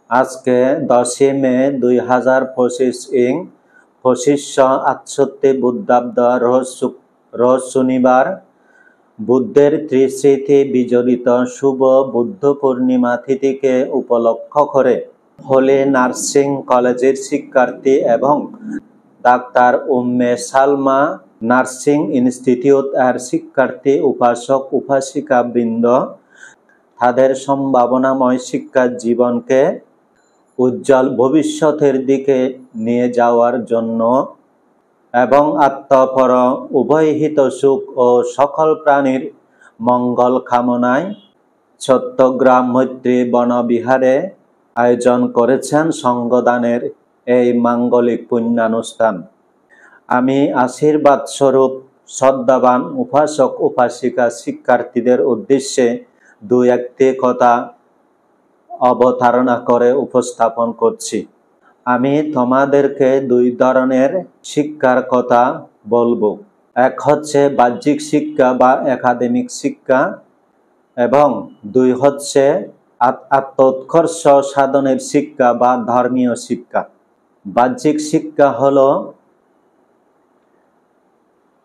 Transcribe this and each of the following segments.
আজকে 10 মে 2025 ইং 2568 বুদ্ধাব্দ রোজ শনিবার বুদ্ধের ত্রিস্মৃতি বিজড়িত শুভ বুদ্ধ পূর্ণিমা তিথিকে উপলক্ষ করে হোলি নার্সিং কলেজের শিক্ষার্থী এবং doctor Umme Salma nursing institute এর শিক্ষার্থী উপাসক উপাসিকা বৃন্দ তাদের সম্ভাবনাময় শিক্ষা জীবনকে উজ্জ্বল ভবিষ্যতের দিকে নিয়ে যাওয়ার জন্য এবং আত্মপর উভয় হিত সুখ ও সকল প্রাণীর মঙ্গল কামনায় চট্টগ্রাম মৈত্রী বনবিহারে আয়োজন করেছেন সঙ্গদানের এই মাঙ্গলিক পুণ্যানুষ্ঠান। আমি আশীর্বাদ স্বরূপ শ্রদ্ধাবান উপাসক উপাসিকা শিক্ষার্থীদের উদ্দেশ্যে দু একটি কথা অবতারণা করে উপস্থাপন করছি। আমি তোমাদেরকে দুই ধরনের শিক্ষার কথা বলবো। এক হচ্ছে বাহ্যিক শিক্ষা বা একাডেমিক শিক্ষা এবং দুই হচ্ছে আত্মোৎকর্ষ সাধনের শিক্ষা বা ধর্মীয় শিক্ষা। বাহ্যিক শিক্ষা হলো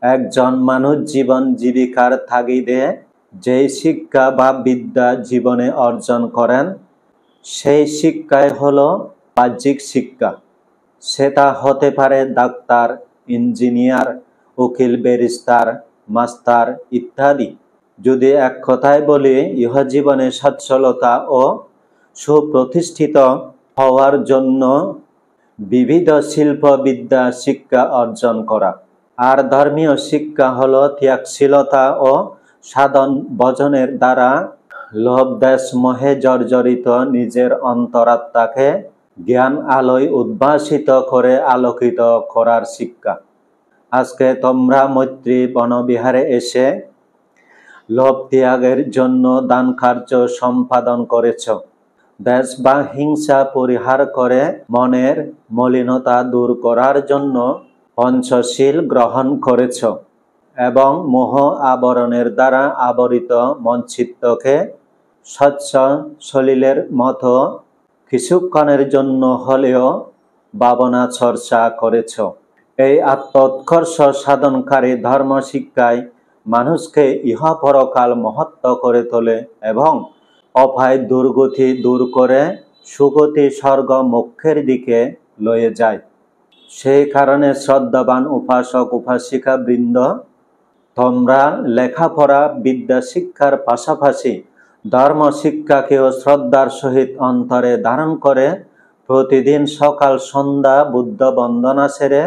একজন মানুষ জীবন জীবিকার তাগিদে যেই শিক্ষা বা বিদ্যা জীবনে অর্জন করেন সেই শিক্ষাই হলো বাহ্যিক শিক্ষা। সেটা হতে পারে ডাক্তার, ইঞ্জিনিয়ার, উকিল, ব্যারিস্টার, মাস্টার ইত্যাদি। যদি এক কথায় বলি, ইহজীবনে সচ্ছলতা ও সুপ্রতিষ্ঠিত হওয়ার জন্য বিবিধ শিল্পবিদ্যা শিক্ষা অর্জন করা। আর ধর্মীয় শিক্ষা হলো ত্যাগশীলতা ও সাধন ভজনের দ্বারা লোভ দেশ মোহে জর্জরিত নিজের অন্তরাত্মাকে জ্ঞান আলোয় উদ্ভাসিত করে আলোকিত করার শিক্ষা। আজকে তোমরা মৈত্রী বনবিহারে এসে লোভ ত্যাগের জন্য দান কার্য সম্পাদন করেছ, দেশ বা হিংসা পরিহার করে মনের মলিনতা দূর করার জন্য পঞ্চশীল গ্রহণ করেছ এবং মোহ আবরণের দ্বারা আবরিত মনচিত্তকে স্বচ্ছ সলিলের মতো কিছুক্ষণের জন্য হলেও ভাবনা চর্চা করেছ। এই আত্মোৎকর্ষ সাধনকারী ধর্ম শিক্ষায় মানুষকে ইহা পরকাল মহত্ব করে তোলে এবং অপায় দুর্গতি দূর করে সুগতি স্বর্গ মোক্ষের দিকে লয়ে যায়। সেই কারণে শ্রদ্ধাবান উপাসক উপাসিকা বৃন্দ, তোমরা লেখাপড়া বিদ্যা শিক্ষার পাশাপাশি ধর্ম শিক্ষাকেও শ্রদ্ধার সহিত অন্তরে ধারণ করে প্রতিদিন সকাল সন্ধ্যা বুদ্ধ বন্দনা সেরে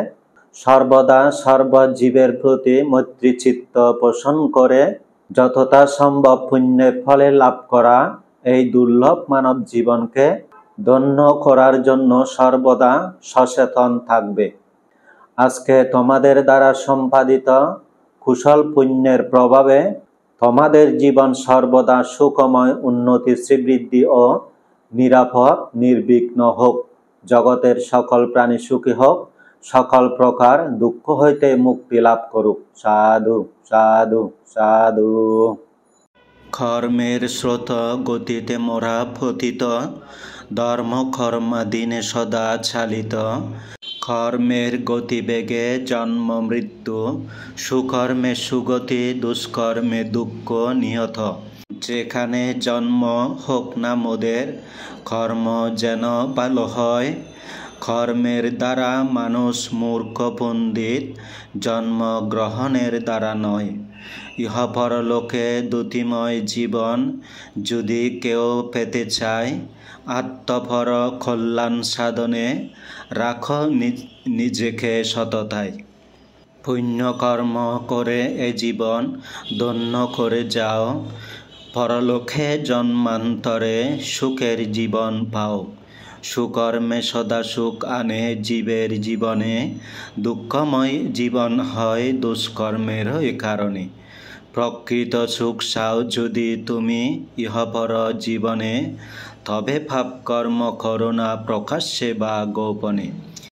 সর্বদা সর্বজীবের প্রতি মৈত্রীচিত্ত পোষণ করে যতটা সম্ভব পুণ্যের ফলে লাভ করা এই দুর্লভ মানব জীবনকে ধন্য করার জন্য সর্বদা সচেতন থাকবে। আজকে তোমাদের দ্বারা সম্পাদিত কুশল পুণ্যের প্রভাবে তোমাদের জীবন সর্বদা সুখময়, উন্নতি, শ্রীবৃদ্ধি ও নিরাপদ নির্বিঘ্ন হোক। জগতের সকল প্রাণী সুখী হোক, সকল প্রকার দুঃখ হইতে মুক্তি লাভ করুক। সাধু সাধু সাধু। কর্মের স্রোত গতিতে মোরা পতিত, ধর্ম কর্মাধীনে সদা চালিত। কর্মের গতিবেগে জন্ম মৃত্যু, সুকর্মে সুগতি, দুষ্কর্মে দুঃখ নিহত। যেখানে জন্ম হোক না মোদের, কর্ম যেন ভালো হয়। কর্মের দ্বারা মানুষ মূর্খ পণ্ডিত, জন্ম গ্রহণের দ্বারা নয়। ইহা পরলোকে দ্যুতিময় জীবন যদি কেউ পেতে চায়, আত্মপর কল্যাণ সাধনে রাখো নিজেকে সততায়। পুণ্যকর্ম করে এ জীবন ধন্য করে যাও, পরলোকে জন্মান্তরে সুখের জীবন পাও। সুকর্মে সদা সুখ আনে জীবের জীবনে, দুঃখময় জীবন হয় দুষ্কর্মের কারণে। প্রকৃত সুখ চাও যদি তুমি ইহপর জীবনে, তবে পাপ কর্ম করো না প্রকাশ্যে বা গোপনে।